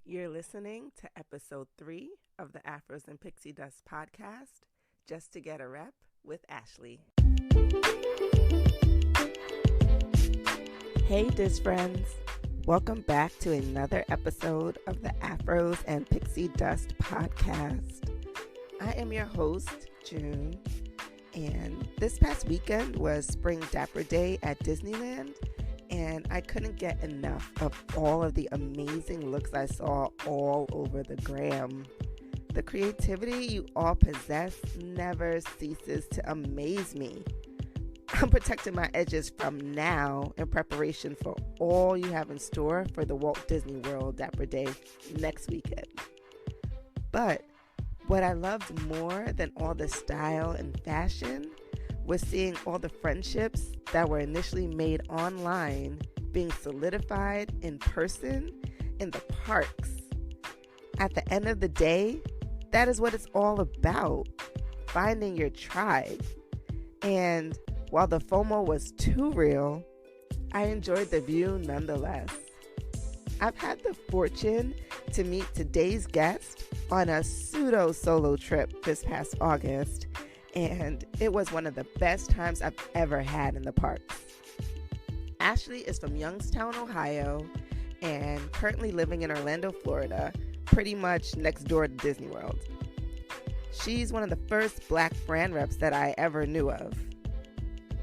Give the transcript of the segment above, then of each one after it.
You're listening to episode 3 of the Afros and Pixie Dust podcast, Just to Get a Rep with Ashley. Hey, Diz friends. Welcome back to another episode of the Afros and Pixie Dust podcast. I am your host, June, and this past weekend was Spring Dapper Day at Disneyland, and I couldn't get enough of all of the amazing looks I saw all over the gram. The creativity you all possess never ceases to amaze me. I'm protecting my edges from now in preparation for all you have in store for the Walt Disney World Dapper Day next weekend. But what I loved more than all the style and fashion was seeing all the friendships that were initially made online being solidified in person in the parks. At the end of the day, that is what it's all about, finding your tribe. And while the FOMO was too real, I enjoyed the view nonetheless. I've had the fortune to meet today's guest on a pseudo-solo trip this past August, and it was one of the best times I've ever had in the parks. Ashley is from Youngstown, Ohio, and currently living in Orlando, Florida, pretty much next door to Disney World. She's one of the first Black brand reps that I ever knew of.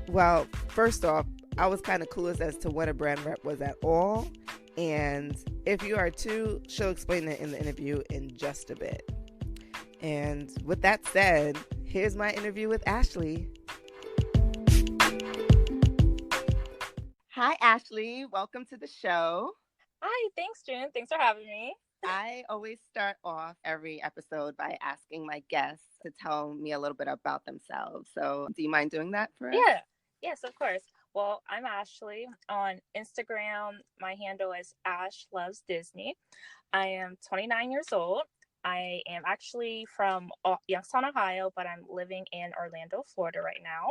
Well, first off, I was kind of clueless as to what a brand rep was at all, and if you are too, she'll explain it in the interview in just a bit. And with that said, here's my interview with Ashley. Hi, Ashley. Welcome to the show. Hi, thanks, June. Thanks for having me. I always start off every episode by asking my guests to tell me a little bit about themselves. So do you mind doing that for us? Yeah. Yes, of course. Well, I'm Ashley. On Instagram, my handle is Ash Loves Disney. I am 29 years old. I am actually from Youngstown, Ohio, but I'm living in Orlando, Florida right now.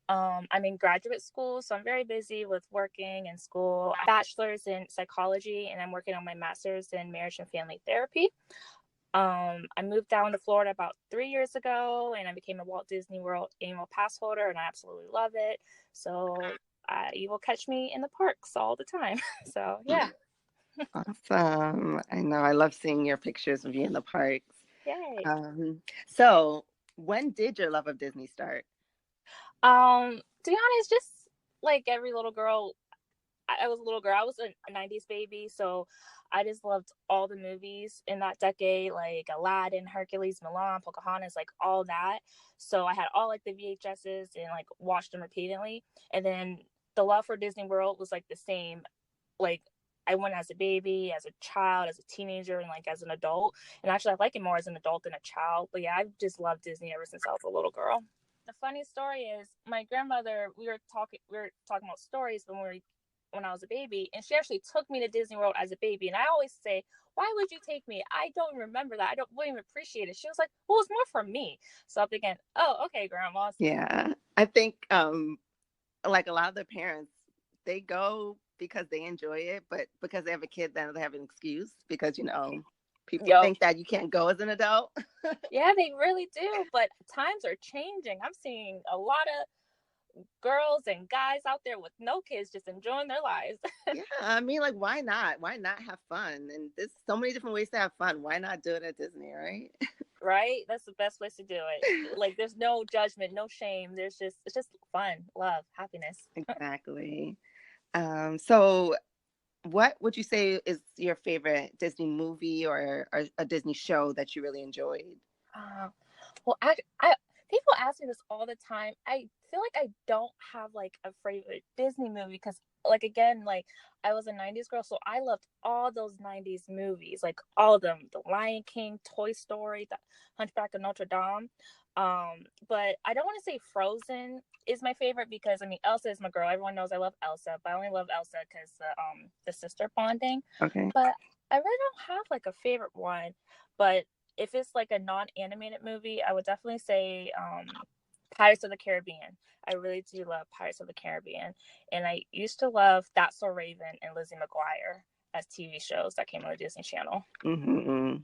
I'm in graduate school, so I'm very busy with working and school. Bachelor's in psychology, and I'm working on my master's in marriage and family therapy. I moved down to Florida about 3 years ago, and I became a Walt Disney World annual pass holder, and I absolutely love it. So you will catch me in the parks all the time. So, yeah. Awesome. I know. I love seeing your pictures of you in the parks. Yay. So when did your love of Disney start? To be honest, just like every little girl, I was a little girl. I was a 90s baby, so I just loved all the movies in that decade, like Aladdin, Hercules, Milan, Pocahontas, like all that. So I had all like the VHSs and like watched them repeatedly. And then the love for Disney World was like the same. Like I went as a baby, as a child, as a teenager, and like as an adult. And actually, I like it more as an adult than a child. But yeah, I've just loved Disney ever since I was a little girl. The funny story is my grandmother. We were talking about stories when I was a baby, and she actually took me to Disney World as a baby. And I always say, why would you take me? I don't remember that. Wouldn't even appreciate it. She was like, well, it's more for me. So I'm thinking, oh, okay, Grandma. Yeah, I think like a lot of the parents, they go because they enjoy it, but because they have a kid, then they have an excuse because, people think that you can't go as an adult. Yeah, they really do. But times are changing. I'm seeing a lot of girls and guys out there with no kids just enjoying their lives. Yeah, I mean, like, why not? Why not have fun? And there's so many different ways to have fun. Why not do it at Disney, right? Right? That's the best place to do it. Like, there's no judgment, no shame. It's just fun, love, happiness. Exactly. So what would you say is your favorite Disney movie or a Disney show that you really enjoyed? Well, I people ask me this all the time. I feel like I don't have like a favorite Disney movie because, like, again, like I was a 90s girl, so I loved all those 90s movies, like all of them: The Lion King, Toy Story, The Hunchback of Notre Dame. But I don't want to say Frozen is my favorite because I mean Elsa is my girl. Everyone knows I love Elsa, but I only love Elsa because the sister bonding. Okay. But I really don't have like a favorite one. But if it's like a non-animated movie, I would definitely say Pirates of the Caribbean. I really do love Pirates of the Caribbean, and I used to love That's So Raven and Lizzie McGuire. as TV shows that came on the Disney Channel. Mm-hmm.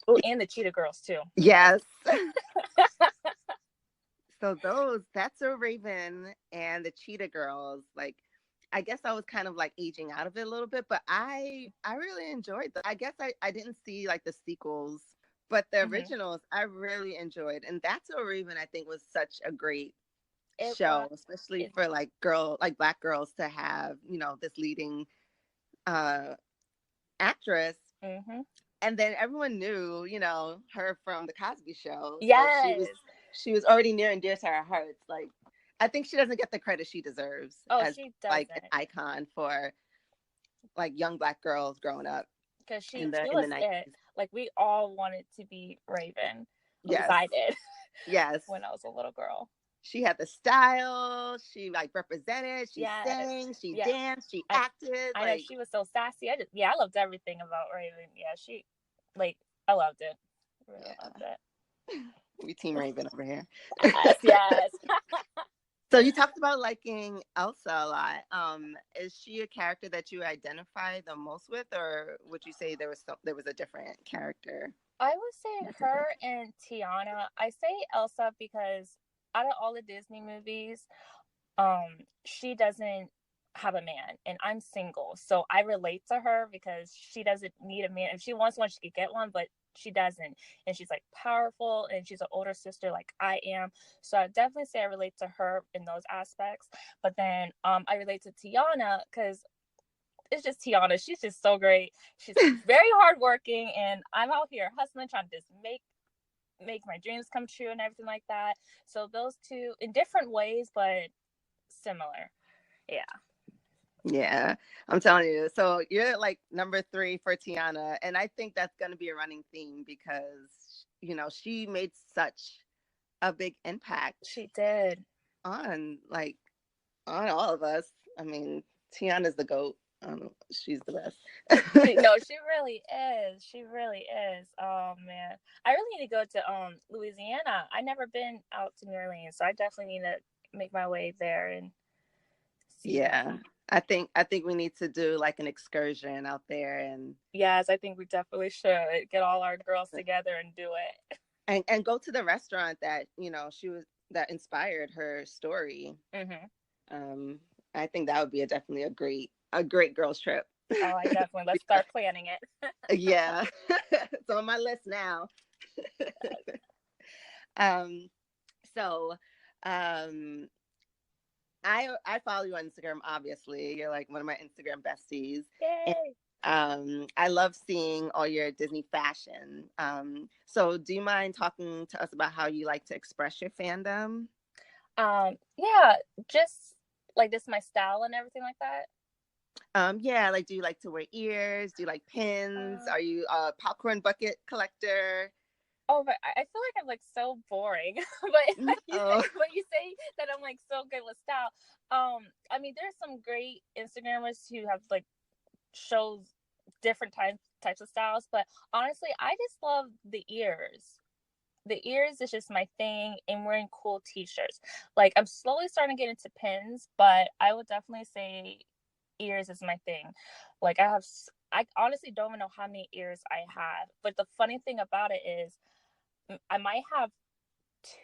Oh, and the Cheetah Girls too. Yes. So that's a Raven and the Cheetah Girls. Like, I guess I was kind of like aging out of it a little bit, but I really enjoyed them. I guess I didn't see like the sequels, but the originals I really enjoyed. And That's So Raven, I think, was such a great show, especially for like Black girls to have, this leading actress. Mm-hmm. And then everyone knew, her from the Cosby Show. Yes. So she was already near and dear to our hearts. Like, I think she doesn't get the credit she deserves as she like an icon for like young Black girls growing up. Because she was it. Like, we all wanted to be Raven. Yes. I did. Yes. When I was a little girl. She had the style. She like represented. She sang. She danced. She acted. I know she was so sassy. I loved everything about Raven. Yeah, I loved it. Really loved it. We team Raven over here. Yes. So you talked about liking Elsa a lot. Is she a character that you identify the most with, or would you say there was a different character? I would say her and Tiana. I say Elsa because out of all the Disney movies, she doesn't have a man, and I'm single, so I relate to her because she doesn't need a man. If she wants one, she could get one, but she doesn't. And she's like powerful, and she's an older sister like I am, so I definitely say I relate to her in those aspects. But then I relate to Tiana because it's just Tiana. She's just so great. She's very hardworking, and I'm out here hustling, trying to just make my dreams come true and everything like that. So those two in different ways, but similar. Yeah, I'm telling you. So you're like number 3 for Tiana, and I think that's going to be a running theme because she made such a big impact. She did on all of us. I mean, Tiana's the GOAT. She's the best. No, she really is. She really is. Oh man, I really need to go to Louisiana. I never been out to New Orleans, so I definitely need to make my way there and see. Yeah. I think we need to do like an excursion out there, and yes, I think we definitely should get all our girls together and do it, and go to the restaurant that that inspired her story. Mm-hmm. I think that would be definitely a great girls trip. Oh, I definitely let's start planning it. Yeah, it's on my list now. I follow you on Instagram, obviously. You're like one of my Instagram besties. Yay! And, I love seeing all your Disney fashion. So do you mind talking to us about how you like to express your fandom? Yeah, just like this my style and everything like that. Yeah, like do you like to wear ears? Do you like pins? Are you a popcorn bucket collector? Oh, but I feel like I'm like so boring. But you say that I'm like so good with style. I mean, there's some great Instagrammers who have like shows different types of styles, but honestly, I just love the ears. The ears is just my thing, and wearing cool t-shirts. Like, I'm slowly starting to get into pins, but I would definitely say ears is my thing. Like, I honestly don't even know how many ears I have, but the funny thing about it is I might have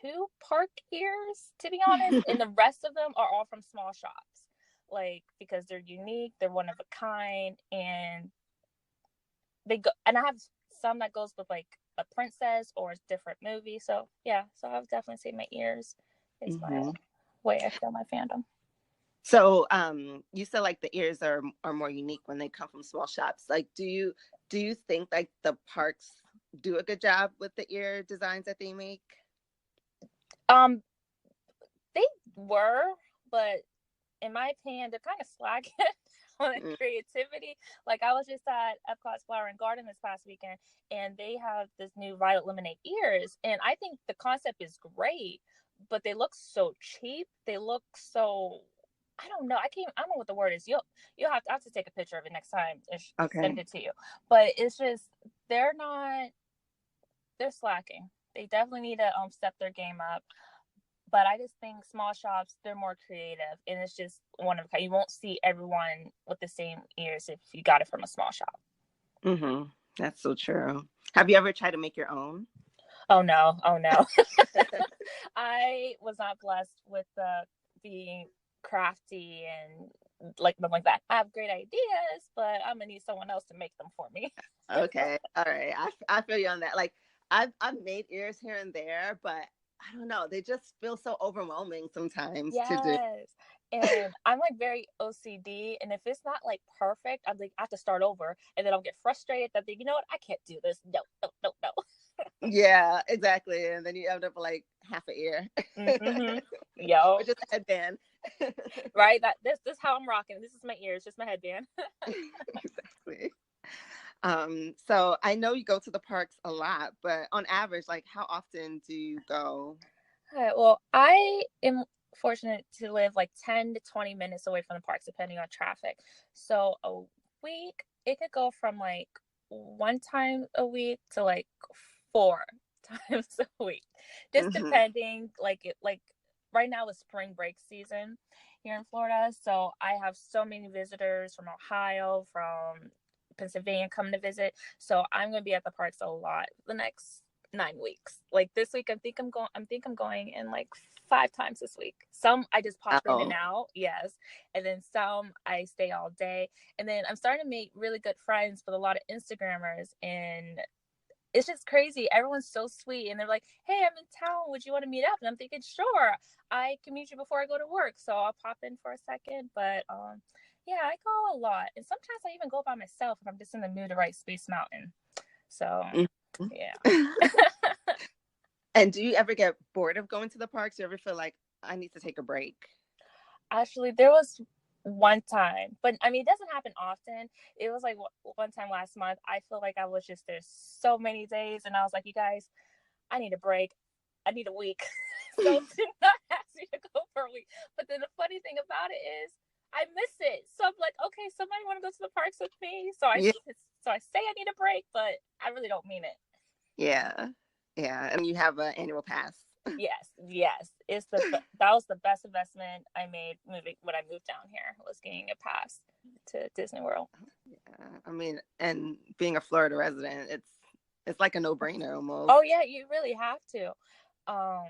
2 park ears, to be honest, and the rest of them are all from small shops, like, because they're unique, they're one of a kind, and and I have some that goes with like a princess or a different movie. So yeah, so I would definitely say my ears is my way I feel my fandom. So you said like the ears are more unique when they come from small shops. Like, do you think like the parks do a good job with the ear designs that they make? They were, but in my opinion, they're kind of slacking on creativity. Like, I was just at Epcot's Flower and Garden this past weekend, and they have this new Violet Lemonade ears, and I think the concept is great, but they look so cheap. They look so, I don't know. I don't know what the word is. I have to take a picture of it next time and send it to you. But it's just they're slacking. They definitely need to step their game up. But I just think small shops, they're more creative, and it's just one of a kind. You won't see everyone with the same ears if you got it from a small shop. Mm-hmm. That's so true. Have you ever tried to make your own? Oh no. I was not blessed with being crafty and like that. I have great ideas, but I'm gonna need someone else to make them for me. Okay. All right. I feel you on that. Like I've made ears here and there, but I don't know. They just feel so overwhelming sometimes to do. Yes. And I'm like very OCD. And if it's not like perfect, I'm like, I have to start over. And then I'll get frustrated that, you know what? I can't do this. No, no, no, no. Yeah, exactly. And then you end up with like half an ear. Mm-hmm. Yo. Or just a headband. Right? This is how I'm rocking. This is my ears, just my headband. Exactly. So I know you go to the parks a lot, but on average, like how often do you go? Well, I am fortunate to live like 10 to 20 minutes away from the parks, depending on traffic. So a week, it could go from like one time a week to like 4 times a week, just Mm-hmm. depending. Like right now is spring break season here in Florida, so I have so many visitors from Ohio, from Pennsylvania coming to visit. So I'm gonna be at the parks a lot the next 9 weeks. Like this week, I'm going in like 5 times this week. Some I just pop in and Oh. out, yes, and then some I stay all day. And then I'm starting to make really good friends with a lot of Instagrammers, and it's just crazy. Everyone's so sweet, and they're like, "Hey, I'm in town. Would you want to meet up?" And I'm thinking, "Sure, I can meet you before I go to work, so I'll pop in for a second." But yeah, I go a lot, and sometimes I even go by myself if I'm just in the mood to write Space Mountain. So yeah. Mm-hmm. And do you ever get bored of going to the parks? Do you ever feel like I need to take a break? Actually, there was one time, but I mean, it doesn't happen often. It was like one time last month. I feel like I was just there so many days, and I was like, "You guys, I need a break. I need a week." So did not ask me to go for a week. But then the funny thing about it is, I miss it. So I'm like, okay, somebody want to go to the parks with me? Yeah. So I say I need a break, but I really don't mean it. Yeah. Yeah. And you have an annual pass. Yes. That was the best investment I made moving when I moved down here, was getting a pass to Disney World. Yeah. I mean, and being a Florida resident, it's like a no-brainer almost. Oh yeah, you really have to. Um,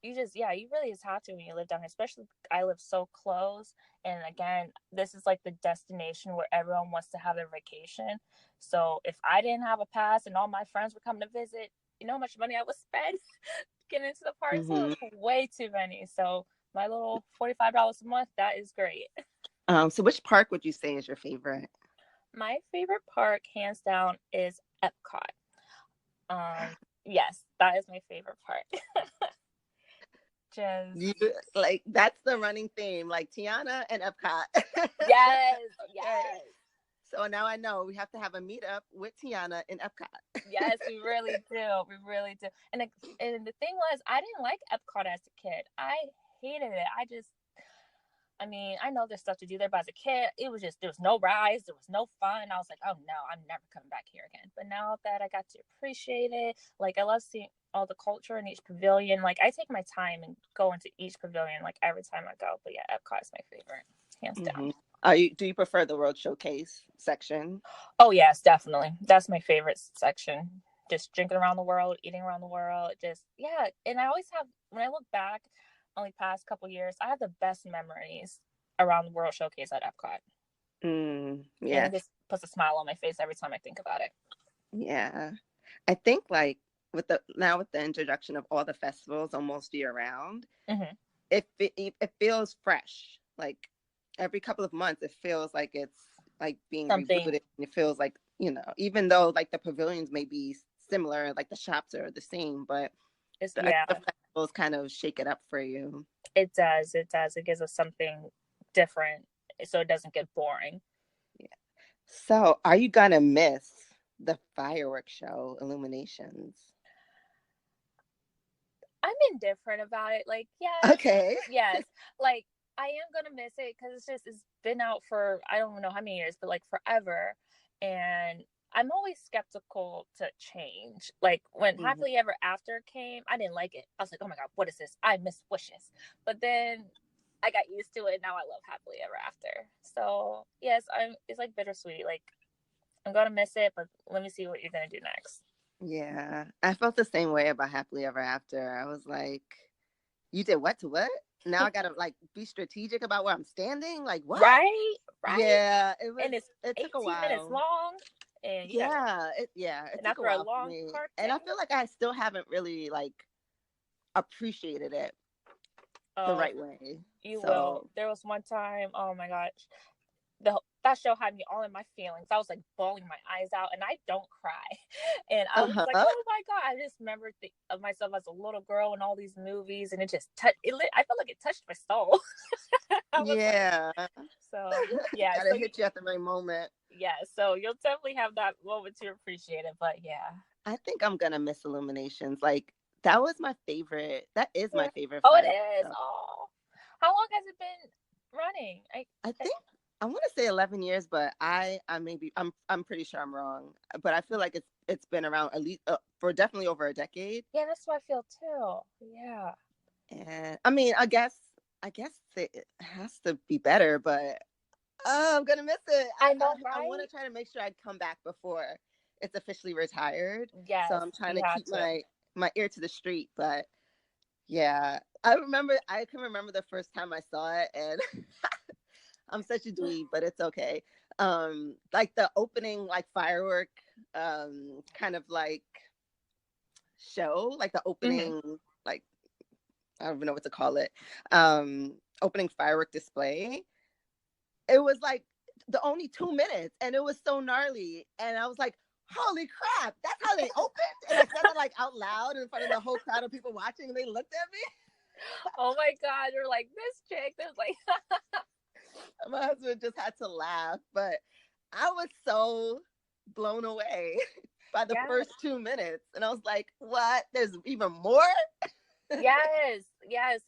you really just have to when you live down here. Especially, I live so close, and again, this is like the destination where everyone wants to have their vacation. So if I didn't have a pass and all my friends were coming to visit, you know how much money I would spend getting into the parks? Mm-hmm. Way too many. So my little $45 a month, that is great. So which park would you say is your favorite? My favorite park, hands down, is Epcot. Yes, that is my favorite part. Just You like that's the running theme, like Tiana and Epcot. yes, Okay. yes, So now I know we have to have a meetup with Tiana in Epcot. yes. We really do. We really do. And the thing was, I didn't like Epcot as a kid. I hated it. I mean, I know there's stuff to do there, but as a kid, it was just, there was no rides, there was no fun. I was like, oh no, I'm never coming back here again. But now that I got to appreciate it, like I love seeing all the culture in each pavilion. Like I take my time and go into each pavilion like every time I go. But yeah, Epcot is my favorite, hands down. Mm-hmm. Do you prefer the World Showcase section? Oh yes, definitely. That's my favorite section. Just drinking around the world, eating around the world. Just yeah. And I always have, when I look back only past couple years, I have the best memories around the World Showcase at Epcot. And Yeah. it just puts a smile on my face every time I think about it. Yeah. I think like with the introduction of all the festivals almost year round, Mm-hmm. it feels fresh. Like every couple of months, it feels like it's like being Something. rebooted. And it feels like, even though like the pavilions may be similar, like the shops are the same, but the festivals kind of shake it up for you. It does. It does. It gives us something different so it doesn't get boring. Yeah. So are you gonna miss the fireworks show illuminations? I'm indifferent about it. Like, yes, Okay. yes. Like, I am gonna miss it because it's been out for I don't know how many years, but like forever. And I'm always skeptical to change. Like when Mhm. Happily Ever After came, I didn't like it. I was like, oh my God, what is this? I miss wishes. But then I got used to it. Now I love Happily Ever After. So yes, it's like bittersweet. Like I'm gonna miss it, but let me see what you're gonna do next. Yeah, I felt the same way about Happily Ever After. I was like, you did what to what? Now I gotta like be strategic about where I'm standing. Like what? Right? Right? Yeah, And it's it took a 18 minutes while. long, and you gotta. It And took a after a while for long me. park And I day, feel like I still haven't really like appreciated it the oh, right way. you will. So There was one time, oh my gosh, that show had me all in my feelings. I was like bawling my eyes out, and I don't cry. And I was like, uh-huh. oh my God, I just remember of myself as a little girl in all these movies, and it just touched. I felt like it touched my soul. I was like, Yeah. so yeah, Gotta hit you at the right moment. yeah, so you'll definitely have that moment to appreciate it. But yeah, I think I'm gonna miss Illuminations. Like that was my favorite. That is my favorite oh, it Friday is. show. Oh, how long has it been running? I think I want to say 11 years, but I maybe I'm pretty sure I'm wrong. But I feel like it's been around at least for definitely over a decade. Yeah, that's what I feel too. Yeah. And I mean, I guess it has to be better, but I'm gonna miss it. I I know, I want right? to try to make sure I come back before it's officially retired. So Yes, I'm trying you to have keep to. my ear to the street. But yeah, I can remember the first time I saw it, and I'm such a dweeb, but it's okay. Like the opening, like firework, kind of like show, like the Hmm. opening, like I don't even know what to call it, opening firework display. It was like the only 2 minutes, and it was so gnarly, and I was like, "Holy crap, that's how they opened!" And I said it like out loud in front of the whole crowd of people watching, and they looked at me. Oh my God, you're like this chick. There's like, My husband just had to laugh, but I was so blown away by the yeah, first 2 minutes. And I was like, what? There's even more? yes, yes.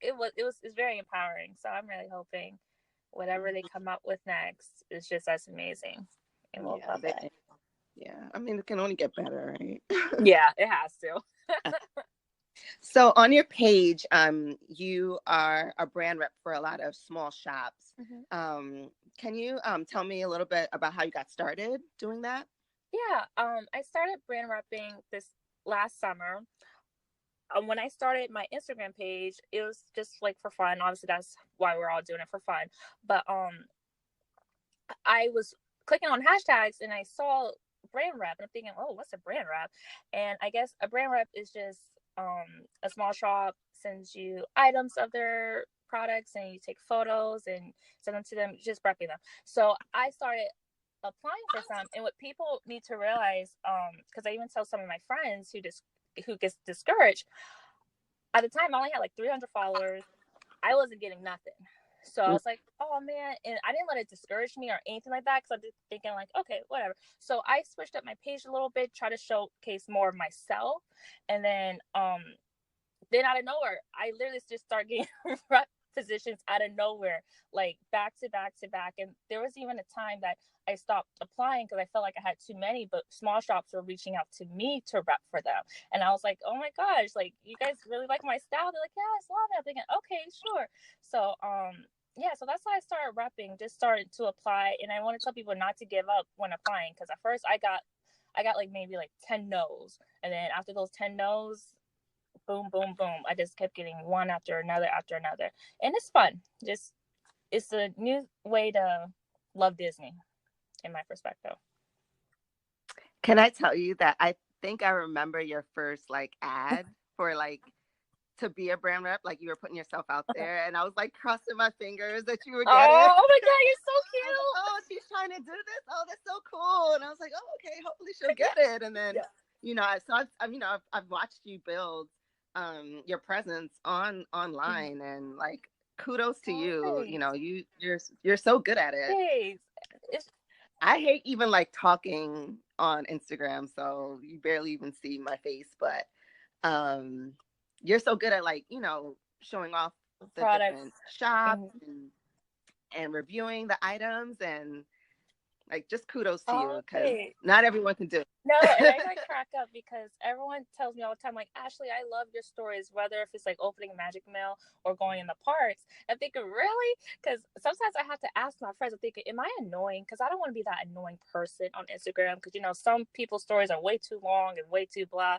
It's very empowering. So I'm really hoping whatever they come up with next is just as amazing, and we'll Yeah, love it. yeah. I mean, it can only get better, right? Yeah, it has to. So on your page, you are a brand rep for a lot of small shops. Mhm. Can you tell me a little bit about how you got started doing that? Yeah, I started brand repping this last summer. When I started my Instagram page, it was just like for fun. Obviously, that's why we're all doing it for fun. But I was clicking on hashtags and I saw brand rep, and I'm thinking, oh, what's a brand rep? And I guess a brand rep is just a small shop sends you items of their products, and you take photos and send them to them, just repping them. So I started applying for some, and what people need to realize, because I even tell some of my friends who gets discouraged. At the time, I only had like 300 followers. I wasn't getting nothing. So I was like, oh man. And I didn't let it discourage me or anything like that, because I'm just thinking like, okay, whatever. So I switched up my page a little bit, try to showcase more of myself. And then out of nowhere, I literally just started getting rep positions out of nowhere, like back to back to back. And there was even a time that I stopped applying because I felt like I had too many, but small shops were reaching out to me to rep for them. And I was like, oh my gosh, like you guys really like my style? They're like, yes, love it. I'm thinking, okay, sure. So yeah, so that's why I started repping, just started to apply. And I want to tell people not to give up when applying, because at first I got like maybe like 10 no's. And then after those 10 no's, boom, boom, boom. I just kept getting one after another. And it's fun. Just it's a new way to love Disney, in my perspective. Can I tell you that I think I remember your first like ad for like to be a brand rep, like you were putting yourself out there, and I was like crossing my fingers that you would get it. Oh my God, you're so I was like, cute. oh, she's trying to do this. Oh, that's so cool. And I was like, oh, okay, hopefully she'll get it. And then, Yeah. I've watched you build your presence online, and like kudos to Oh, you. thanks. You're so good at it. Thanks. It's, I hate even like talking on Instagram, so you barely even see my face, but um you're so good at like, showing off the products. different shops Mhm. and reviewing the items, and Like, just kudos to you, Oh, because thanks. not everyone can do it. No, and I like crack up because everyone tells me all the time, like, Ashley, I love your stories, whether if it's like opening a magic mail or going in the parks. I'm thinking, really? Because sometimes I have to ask my friends, I'm thinking, am I annoying? Because I don't want to be that annoying person on Instagram. Because, you know, some people's stories are way too long and way too blah.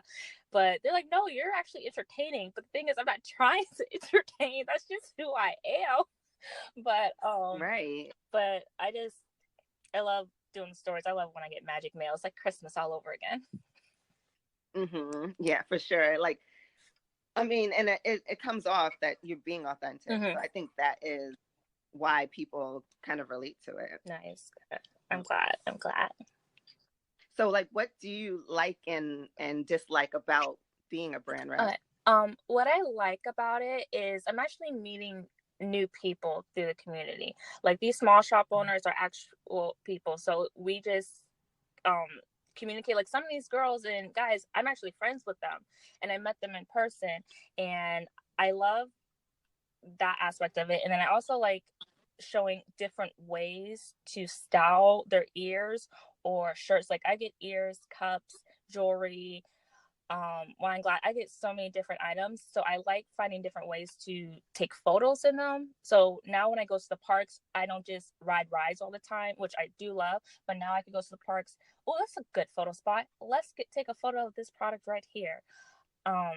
But they're like, no, you're actually entertaining. But the thing is, I'm not trying to entertain. That's just who I am. But Right. but I love doing the stories. I love when I get magic mail. It's like Christmas all over again. Yeah, for sure. Like, I mean, and it comes off that you're being authentic. So Mm-hmm. I think that is why people kind of relate to it. Nice. I'm glad. I'm glad. So, like, what do you like and dislike about being a brand rep? Okay. What I like about it is I'm actually meeting new people through the community. Like these small shop owners are actual people, so we just um communicate. Like some of these girls and guys, I'm actually friends with them, and I met them in person, and I love that aspect of it. And then I also like showing different ways to style their ears or shirts. Like I get ears, cups, jewelry, wine glass. I get so many different items, so I like finding different ways to take photos in them. So now when I go to the parks, I don't just ride rides all the time, which I do love, but now I can go to the parks. Oh, that's a good photo spot. Let's take a photo of this product right here. um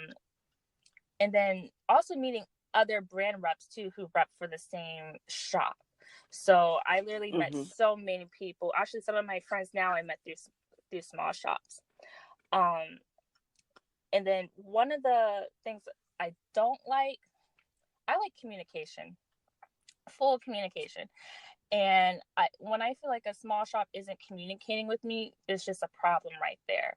and then also meeting other brand reps too who rep for the same shop. So I literally met Mm-hmm. so many people. Actually, some of my friends now I met through small shops. um and then one of the things I don't like, I like communication, full communication. And when I feel like a small shop isn't communicating with me, there's just a problem right there.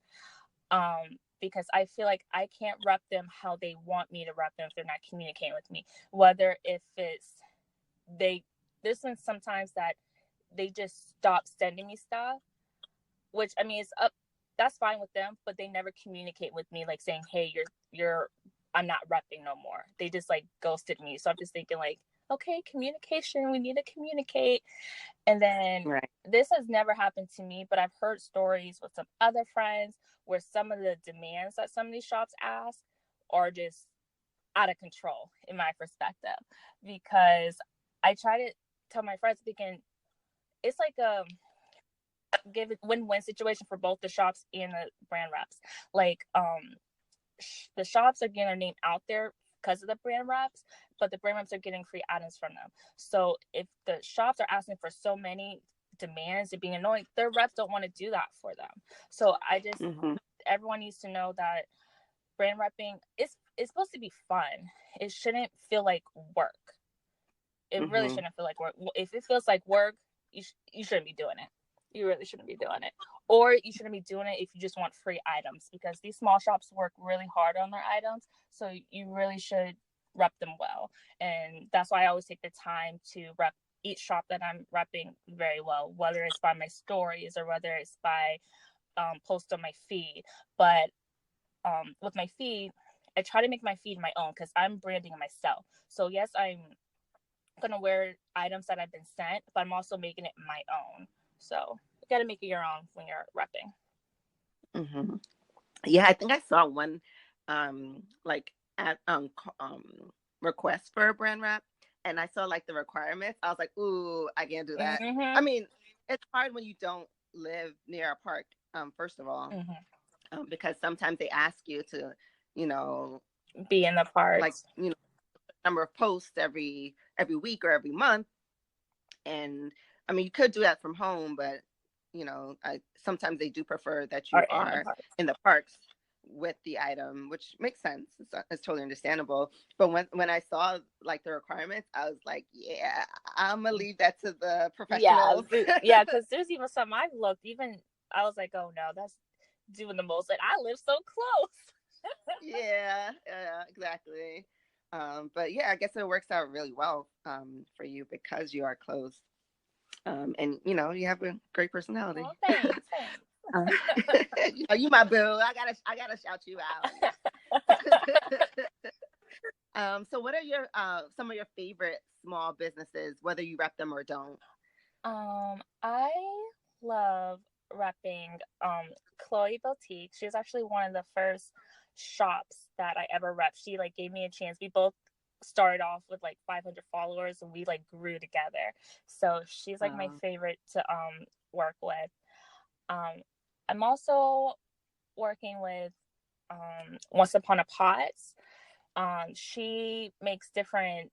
Because I feel like I can't rep them how they want me to rep them if they're not communicating with me. Whether if it's they, there's been sometimes that they just stop sending me stuff, which I mean it's up. That's fine with them, but they never communicate with me like saying, "Hey, you're I'm not repping no more." They just like ghosted me. So I'm just thinking like, okay, communication. We need to communicate. And then Right. this has never happened to me, but I've heard stories with some other friends where some of the demands that some of these shops ask are just out of control in my perspective. Because I try to tell my friends, thinking it's like a give it win-win situation for both the shops and the brand reps. Like the shops are getting their name out there because of the brand reps, but the brand reps are getting free items from them. So if the shops are asking for so many demands and being annoying, their reps don't want to do that for them. So I just Mm-hmm. everyone needs to know that brand repping is supposed to be fun. It shouldn't feel like work. It really Mm-hmm. shouldn't feel like work. If it feels like work, you shouldn't be doing it. You really shouldn't be doing it. Or you shouldn't be doing it if you just want free items, because these small shops work really hard on their items. So you really should rep them well. And that's why I always take the time to rep each shop that I'm repping very well, whether it's by my stories or whether it's by post on my feed. But with my feed, I try to make my feed my own because I'm branding myself. So yes, I'm gonna wear items that I've been sent, but I'm also making it my own. So you gotta make it your own when you're repping. Mm-hmm. Yeah, I think I saw one, like at request for a brand rep, and I saw like the requirements. I was like, ooh, I can't do that. Mm-hmm. I mean, it's hard when you don't live near a park. First of all, Mm-hmm. because sometimes they ask you to, you know, Be in the like parks. number of posts every week or every month, and I mean, you could do that from home, but sometimes they do prefer that you Are in the are parks. in the parks with the item, which makes sense. It's totally understandable. But when I saw like the requirements, I was like, yeah, I'm gonna leave that to the Yeah, professionals. yeah, because there's even some I've looked, even I was like, oh no, that's doing the most. And I live so close. Yeah, exactly. But yeah, I guess it works out really well for you because you are close. And you have a great personality. Oh, thanks, thanks. uh, you my boo. I gotta shout you out. So what are your some of your favorite small businesses, whether you rep them or don't? I love repping Chloe Boutique. She was actually one of the first shops that I ever repped. She like gave me a chance. We both started off with like 500 followers and we like grew together. So she's like my favorite to work with. I'm also working with Once Upon a Pots. She makes different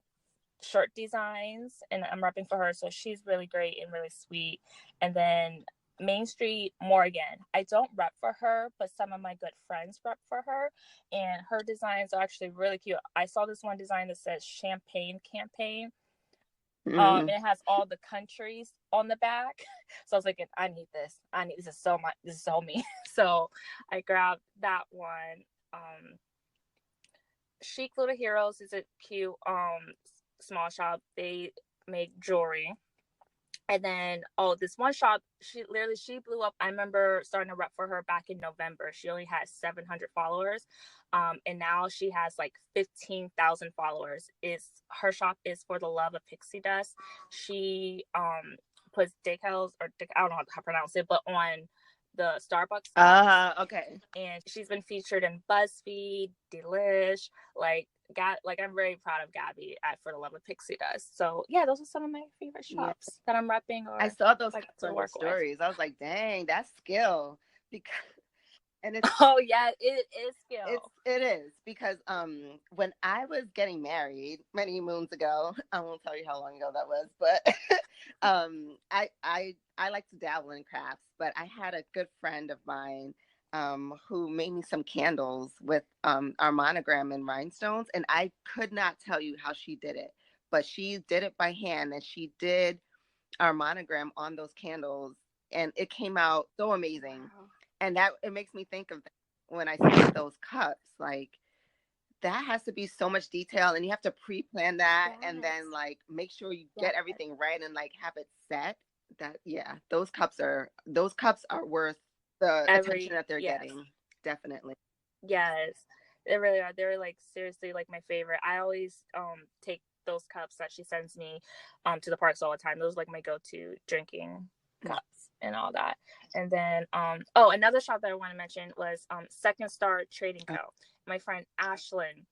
shirt designs and I'm repping for her, so she's really great and really sweet. And then Main Street Morgan, I don't rep for her, but some of my good friends rep for her, and her designs are actually really cute. I saw this one design that says Champagne Campaign. And it has all the countries on the back. So I was like, I need this. This is so much. This is so me. So I grabbed that one. Chic Little Heroes is a cute small shop. They make jewelry. And then this one shop, she blew up. I remember starting to rep for her back in November. She only had 700 followers. And now she has like 15,000 followers. Her shop is For the Love of Pixie Dust. She puts decals, or I don't know how to pronounce it, but on the Starbucks. Okay. And she's been featured in BuzzFeed, Delish, like I'm very proud of Gabby at For the Love of Pixie Dust. So yeah, those are some of my favorite shops that I'm repping. Or I saw those like to work stories. with. I was like, dang, that's skill. Because and it's yeah, it is skill. It is because when I was getting married many moons ago, I won't tell you how long ago that was, but I like to dabble in crafts, but I had a good friend of mine who made me some candles with our monogram and rhinestones, and I could not tell you how she did it, but she did it by hand, and she did our monogram on those candles, and it came out so amazing. Wow. And that it makes me think of that when I see those cups, like that has to be so much detail, and you have to pre-plan that, and then like make sure you get everything right and like have it set. Those cups are worth the attention that they're getting. Definitely. Yes, they really are. They're like seriously like my favorite. I always take those cups that she sends me to the parks all the time. Those are like my go-to drinking cups and all that. And then another shop that I want to mention was Second Star Trading Co. My friend Ashlyn,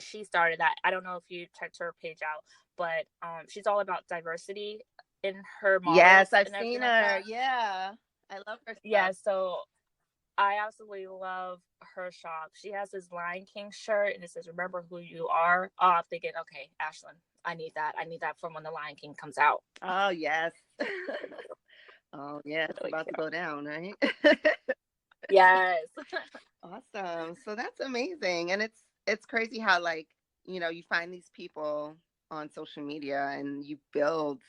she started that. I don't know if you checked her page out, but she's all about diversity in her models. Yes, I've seen her. Yeah, I love her stuff. Yeah, so I absolutely love her shop. She has this Lion King shirt and it says "Remember who you are." I'm thinking, okay, Ashlyn, I need that for when the Lion King comes out. Oh yes. Oh yeah, it's really about to go down, right? Yes. Awesome. So that's amazing. And it's crazy how like, you know, you find these people on social media and you build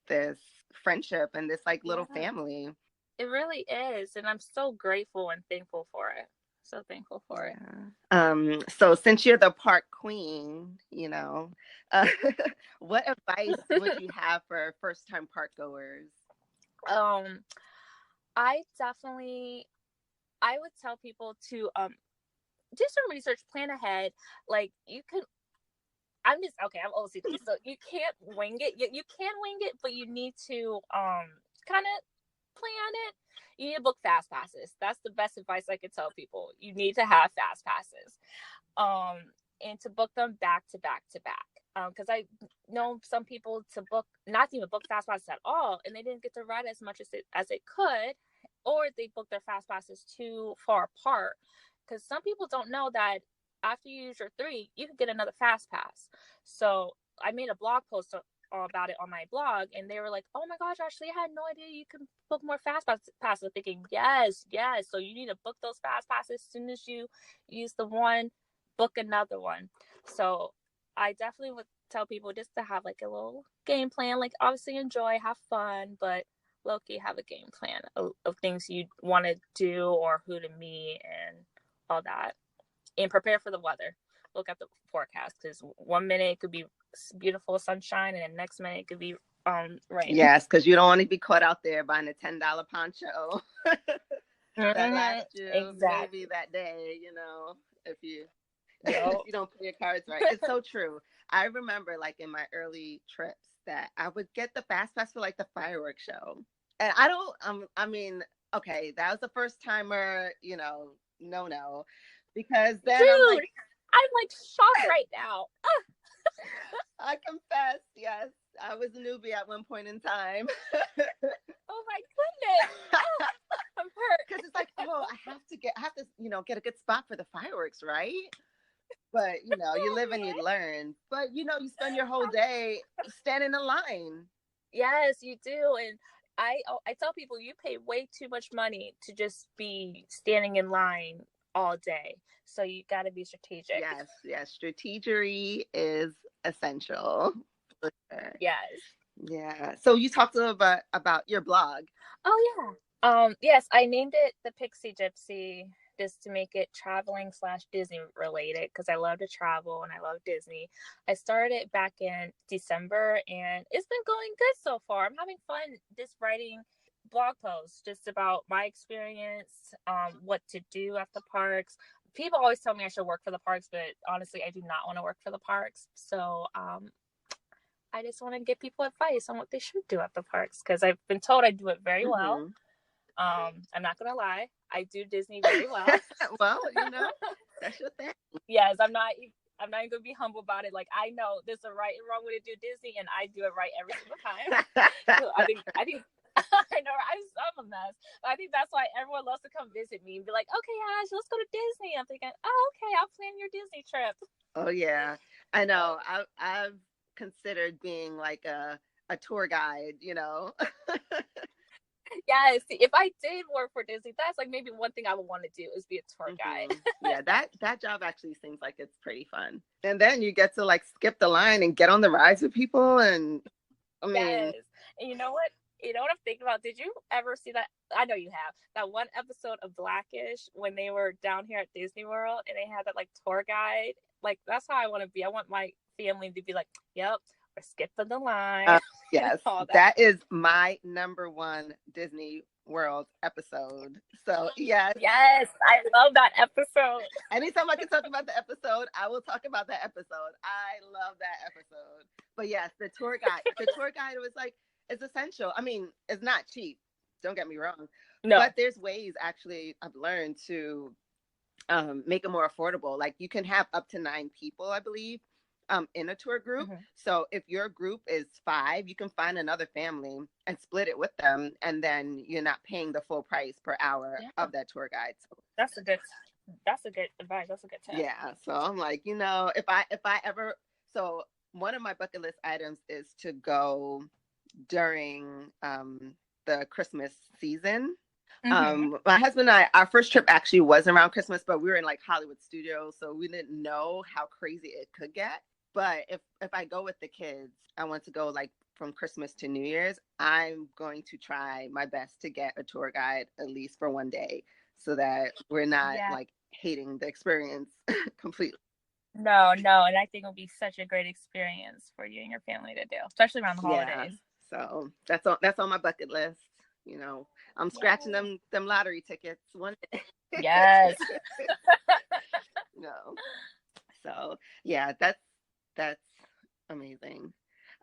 this friendship and this like little family. It really is. And I'm so grateful and thankful for it. So thankful for it. So since you're the park queen, you know, what advice would you have for first time park goers? I would tell people to do some research, plan ahead. Like I'm OCD, so you can't wing it. You can wing it, but you need to kind of plan it. You need to book fast passes. That's the best advice I could tell people. You need to have fast passes, and to book them back to back to back. Because I know some people not even book fast passes at all, and they didn't get to ride as much as it could, or they booked their fast passes too far apart. Because some people don't know that after you use your 3, you can get another fast pass. So I made a blog post about it on my blog, and they were like, "Oh my gosh, Ashley, I had no idea you can book more fast passes." I'm thinking, yes. So you need to book those fast passes as soon as you use the one, book another one. So I definitely would tell people just to have like a little game plan, like obviously enjoy, have fun, but low-key have a game plan of things you want to do or who to meet and all that, and prepare for the weather. Look at the forecast, because 1 minute it could be beautiful sunshine and the next minute it could be rain. Yes, because you don't want to be caught out there buying a $10 poncho that lasts you maybe that day, you know, if you don't play your cards right. It's so true. I remember like in my early trips that I would get the fast pass for like the fireworks show, And I don't, I mean, okay, that was the first timer, no, because then I'm like, Dude, I'm like shocked right now. I confess, yes, I was a newbie at one point in time. Oh my goodness. Oh, I'm hurt. Because it's like, oh, I have to, get a good spot for the fireworks, right? But you live and you learn. But you spend your whole day standing in line. Yes, you do. And I tell people you pay way too much money to just be standing in line all day. So you got to be strategic. Yes. Strategery is essential. For sure. Yes. Yeah. So you talked a little bit about your blog. Oh yeah. Yes, I named it the Pixie Gypsy just to make it traveling / Disney related because I love to travel and I love Disney. I started it back in December and it's been going good so far. I'm having fun just writing blog posts just about my experience, what to do at the parks. People always tell me I should work for the parks, but honestly, I do not want to work for the parks. So I just want to give people advice on what they should do at the parks because I've been told I do it very well. I'm not gonna lie, I do Disney very well. Well, that's your thing. Yes, I'm not even gonna be humble about it. Like I know there's a right and wrong way to do Disney, and I do it right every single time. So I think I know I'm a mess. But I think that's why everyone loves to come visit me and be like, "Okay, Ash, let's go to Disney." I'm thinking, "Oh, okay, I'll plan your Disney trip." Oh yeah, I know. I've considered being like a tour guide. Yes, if I did work for Disney, that's like maybe one thing I would want to do is be a tour guide. Yeah, that job actually seems like it's pretty fun. And then you get to like skip the line and get on the rides with people, and I mean, yes. And you know what? You know what I'm thinking about? Did you ever see that? I know you have that one episode of Blackish when they were down here at Disney World and they had that like tour guide. Like that's how I want to be. I want my family to be like, "Yep, we're skipping the line." Yes, that is my number one Disney World episode. So yes, I love that episode. Anytime I can talk about the episode, I will talk about that episode. I love that episode. But yes, the tour guide was like, it's essential. I mean, it's not cheap. Don't get me wrong. No. But there's ways actually I've learned to make it more affordable. Like you can have up to 9 people, I believe, in a tour group. So if your group is 5, you can find another family and split it with them, and then you're not paying the full price per hour of that tour guide. So that's a good advice. That's a good tip. Yeah. So I'm like, if I ever, so one of my bucket list items is to go during the Christmas season. My husband and I, our first trip actually was around Christmas, but we were in like Hollywood Studios, so we didn't know how crazy it could get. But if I go with the kids, I want to go like from Christmas to New Year's. I'm going to try my best to get a tour guide at least for one day, so that we're not like hating the experience completely. No, and I think it'll be such a great experience for you and your family to do, especially around the holidays. So that's on my bucket list. I'm scratching them lottery tickets one day. Yes. No. So yeah, that's amazing.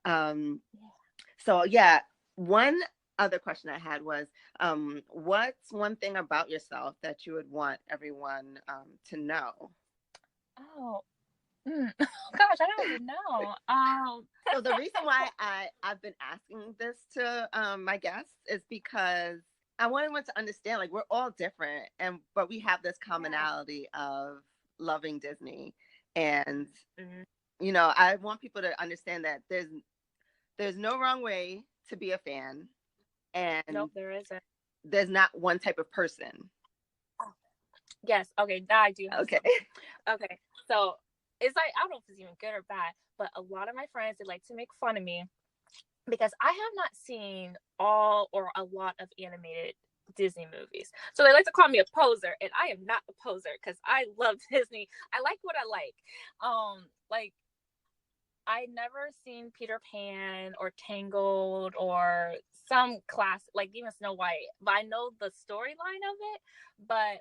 So yeah, one other question I had was, what's one thing about yourself that you would want everyone to know? Oh. Gosh, I don't even know. So the reason why I've been asking this to my guests is because I want everyone to understand, like, we're all different, but we have this commonality of loving Disney, and I want people to understand that there's no wrong way to be a fan, and nope, there isn't. There's not one type of person. Yes. Okay. Now I do. Okay. Okay. So it's like, I don't know if it's even good or bad, but a lot of my friends, they like to make fun of me because I have not seen all or a lot of animated Disney movies. So they like to call me a poser, and I am not a poser because I love Disney. I like what I like. Like I never seen Peter Pan or Tangled or some class, like even Snow White, but I know the storyline of it. But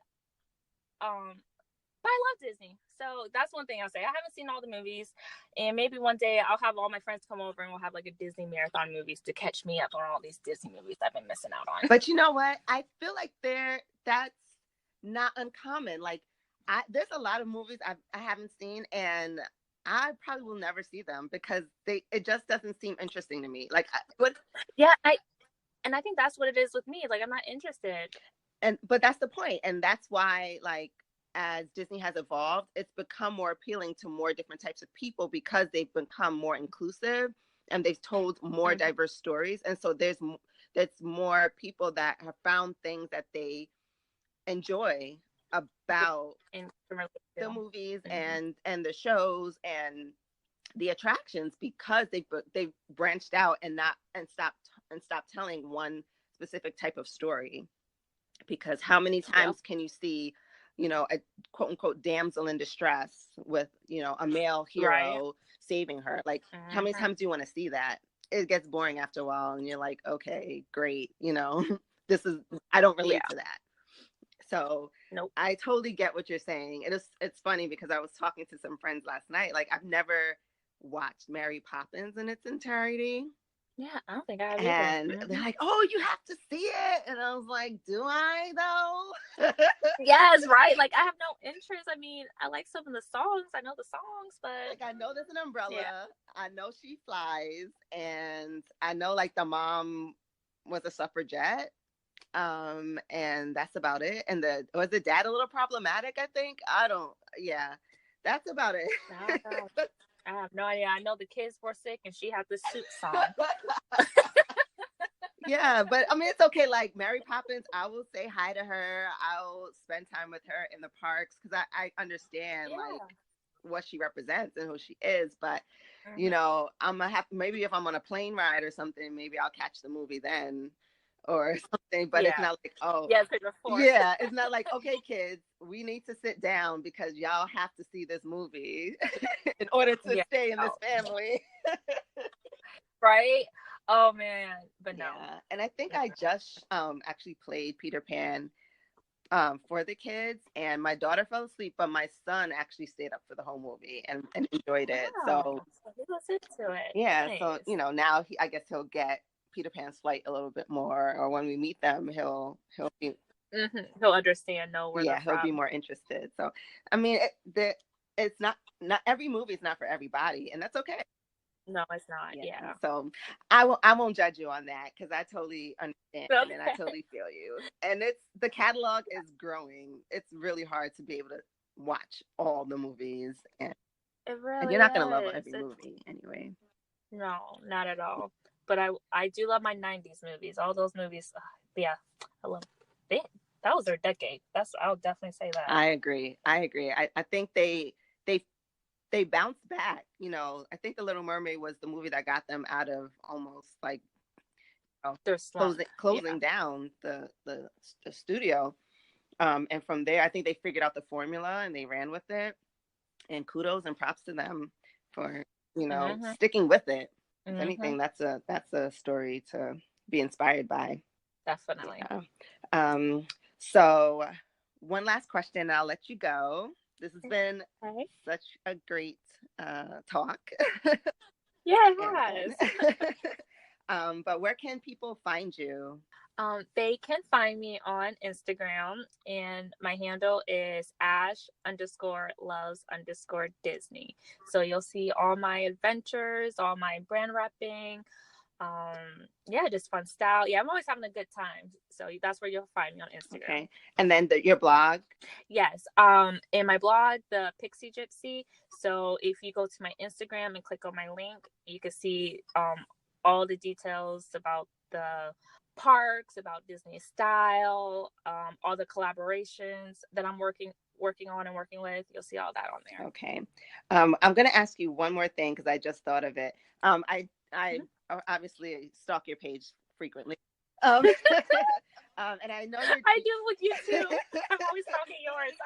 But I love Disney. So that's one thing I'll say. I haven't seen all the movies. And maybe one day I'll have all my friends come over and we'll have like a Disney marathon movies to catch me up on all these Disney movies I've been missing out on. But you know what? I feel like that's not uncommon. Like there's a lot of movies I haven't seen, and I probably will never see them because it just doesn't seem interesting to me. Like yeah, I think that's what it is with me. Like I'm not interested. But that's the point, and that's why, like, as Disney has evolved, it's become more appealing to more different types of people because they've become more inclusive and they've told more diverse stories. And so there's more people that have found things that they enjoy about the movies and the shows and the attractions because they've branched out and stopped telling one specific type of story. Because how many times can you see, you know, a quote unquote damsel in distress with, you know, a male hero saving her? Like, how many times do you want to see that? It gets boring after a while, and you're like, okay, great, you know, I don't relate to that. So I totally get what you're saying. It's funny because I was talking to some friends last night. Like, I've never watched Mary Poppins in its entirety. Yeah, I don't think I have either. And they're like, oh, you have to see it. And I was like, do I though? Yes, right. Like, I have no interest. I mean, I like some of the songs. I know the songs, but like, I know there's an umbrella. Yeah. I know she flies. And I know, like, the mom was a suffragette. And that's about it. And was the dad a little problematic, I think? That's about it. I have no idea. I know the kids were sick and she had the soup song. Yeah, but I mean, it's okay. Like, Mary Poppins, I will say hi to her. I'll spend time with her in the parks because I understand like what she represents and who she is. But you know, I'm gonna have, maybe if I'm on a plane ride or something, maybe I'll catch the movie then or something. But it's not like, it's not like, okay, kids, we need to sit down because y'all have to see this movie in order to stay in this family. Right? Oh man, but no. Yeah. And I think I just actually played Peter Pan for the kids, and my daughter fell asleep, but my son actually stayed up for the whole movie and enjoyed it. So he was into it. Yeah, nice. So you know, now I guess he'll get Peter Pan's flight a little bit more, or when we meet them, he'll be he'll understand, where they're he'll from. be more interested. So I mean, it's not every movie is not for everybody, and that's okay. No, it's not. Yeah. So I won't judge you on that because I totally understand and I totally feel you. And the catalog is growing. It's really hard to be able to watch all the movies, and you're not gonna love every movie anyway. No, not at all. But I do love my 90s movies. All those movies, I love it. That was their decade. I'll definitely say that. I agree. I think they bounced back. You know, I think The Little Mermaid was the movie that got them out of almost like closing down the studio. And from there, I think they figured out the formula and they ran with it. And kudos and props to them for, you know, sticking with it. If anything, that's a story to be inspired by. Definitely. Yeah. So one last question, and I'll let you go. This has been such a great talk. Yeah, it has. But where can people find you? They can find me on Instagram, and my handle is Ash_loves_Disney. So you'll see all my adventures, all my brand repping. Just fun style. Yeah, I'm always having a good time. So that's where you'll find me on Instagram. Okay. And then your blog? Yes. In my blog, the Pixie Gypsy. So if you go to my Instagram and click on my link, you can see all the details about the parks, about Disney style, all the collaborations that I'm working on and working with. You'll see all that on there. Okay. I'm going to ask you one more thing because I just thought of it. I obviously stalk your page frequently. And I know I do with you too. I'm always talking yours.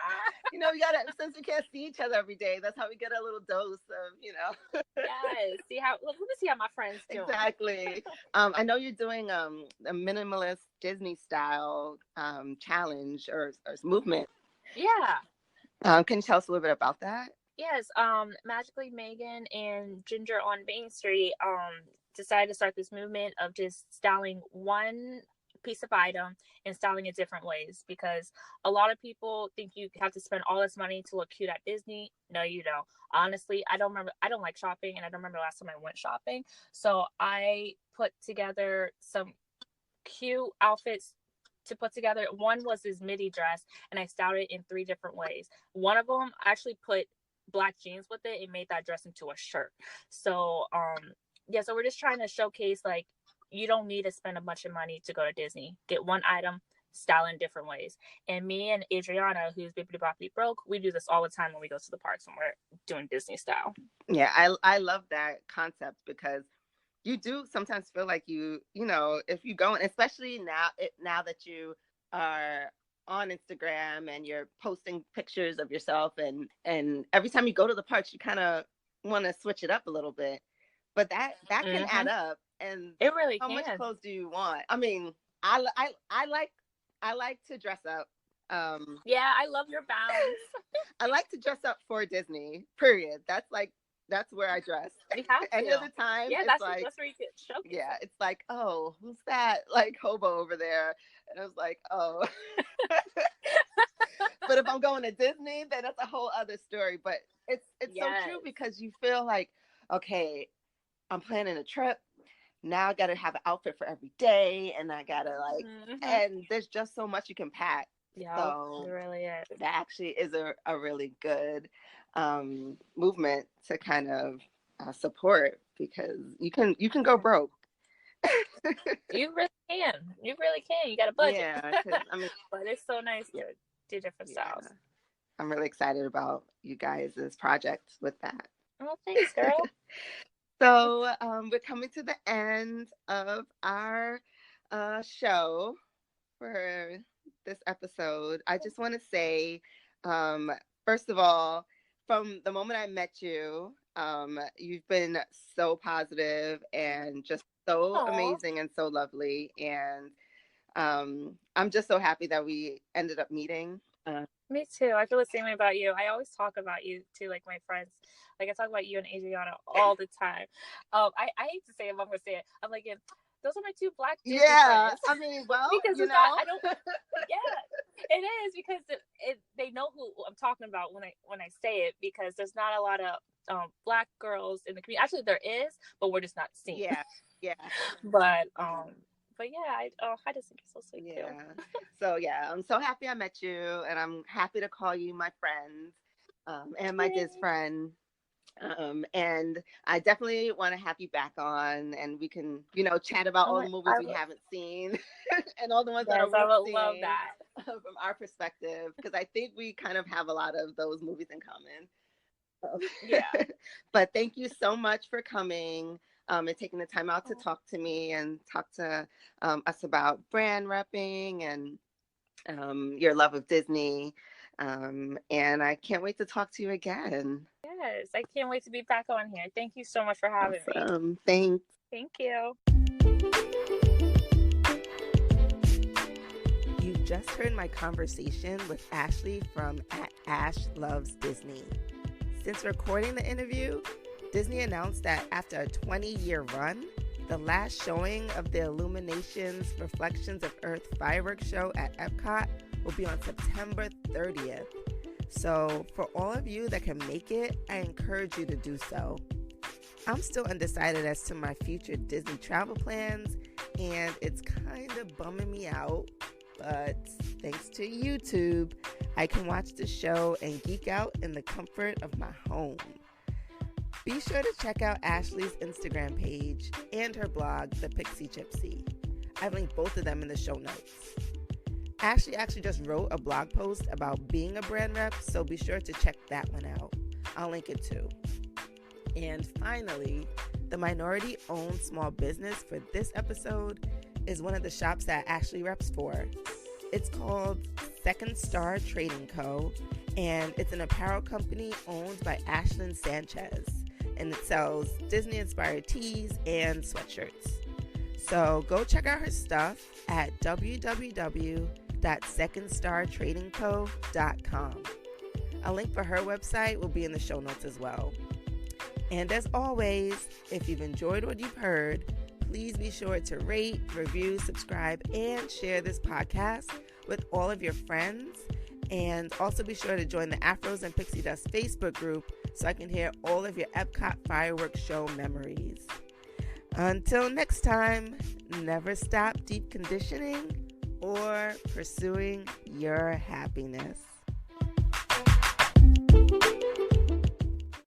You know, we gotta, since we can't see each other every day, that's how we get a little dose of, you know. Yes. Let me see how my friends do. Exactly. I know you're doing a minimalist Disney style challenge or movement. Yeah. Can you tell us a little bit about that? Yes, Magically Megan and Ginger on Main Street decided to start this movement of just styling one piece of item and styling it different ways, because a lot of people think you have to spend all this money to look cute at Disney. No, you don't. Honestly, I don't like shopping, and I don't remember the last time I went shopping. So I put together some cute outfits to put together. One was this midi dress, and I styled it in 3 different ways. One of them I actually put black jeans with it and made that dress into a shirt. So yeah, so we're just trying to showcase, like, you don't need to spend a bunch of money to go to Disney. Get one item, style in different ways. And me and Adriana, who's Bippity Boppity Broke, we do this all the time when we go to the parks when we're doing Disney style. Yeah, I love that concept, because you do sometimes feel like you know, if you go, and especially now that you are on Instagram and you're posting pictures of yourself, and every time you go to the parks, you kind of want to switch it up a little bit. But that can add up, and it really how can. much clothes do you want? I mean, I like to dress up. Yeah, I love your bounds. I like to dress up for Disney. Period. That's where I dress. You have to. Any other time, yeah, it's that's like, that's where you get showcased. yeah, it's like, oh, who's that, like, hobo over there? And I was like, oh. But if I'm going to Disney, then that's a whole other story. But it's Yes. so true, because you feel like, okay, I'm planning a trip. Now I got to have an outfit for every day, and I got to like, and there's just so much you can pack. Yeah, So it really is. that actually is a really good movement to kind of support, because you can go broke. You really can. You really can. You got a budget. Yeah, I mean, but it's so nice to do different styles. I'm really excited about you guys' project with that. Oh, thanks, girl. So we're coming to the end of our show for this episode. I just want to say, first of all, from the moment I met you, you've been so positive and just so amazing and so lovely. And I'm just so happy that we ended up meeting. Me too. I feel the same way about you. I always talk about you to, like, my friends. Like, I talk about you and Adriana all the time. I hate to say it, but I'm gonna say it. I'm like, those are my 2 Black Disney friends. I mean, well, because you know, I don't. Yeah, it is, because they know who I'm talking about when I say it, because there's not a lot of Black girls in the community. Actually, there is, but we're just not seen. Yeah. But yeah, I just think you're so sweet too. So yeah, I'm so happy I met you, and I'm happy to call you my friend, and my Diz friend. And I definitely want to have you back on, and we can, chat about all the movies we haven't seen and all the ones that are worth seeing. Love that from our perspective, because I think we kind of have a lot of those movies in common. Yeah. But thank you so much for coming. And taking the time out to talk to me and talk to us about brand repping and your love of Disney. And I can't wait to talk to you again. Yes, I can't wait to be back on here. Thank you so much for having me. Thanks. Thank you. You just heard my conversation with Ashley from @AshLovesDisney. Since recording the interview, Disney announced that after a 20-year run, the last showing of the Illuminations Reflections of Earth fireworks show at Epcot will be on September 30th. So for all of you that can make it, I encourage you to do so. I'm still undecided as to my future Disney travel plans, and it's kind of bumming me out, but thanks to YouTube, I can watch the show and geek out in the comfort of my home. Be sure to check out Ashley's Instagram page and her blog, The Pixie Gypsy. I've linked both of them in the show notes. Ashley actually just wrote a blog post about being a brand rep, so be sure to check that one out. I'll link it too. And finally, the minority-owned small business for this episode is one of the shops that Ashley reps for. It's called Second Star Trading Co., and it's an apparel company owned by Ashlyn Sanchez, and it sells Disney-inspired tees and sweatshirts. So go check out her stuff at www.secondstartradingco.com. A link for her website will be in the show notes as well. And as always, if you've enjoyed what you've heard, please be sure to rate, review, subscribe, and share this podcast with all of your friends. And also be sure to join the Afros and Pixie Dust Facebook group so I can hear all of your Epcot fireworks show memories. Until next time, never stop deep conditioning or pursuing your happiness.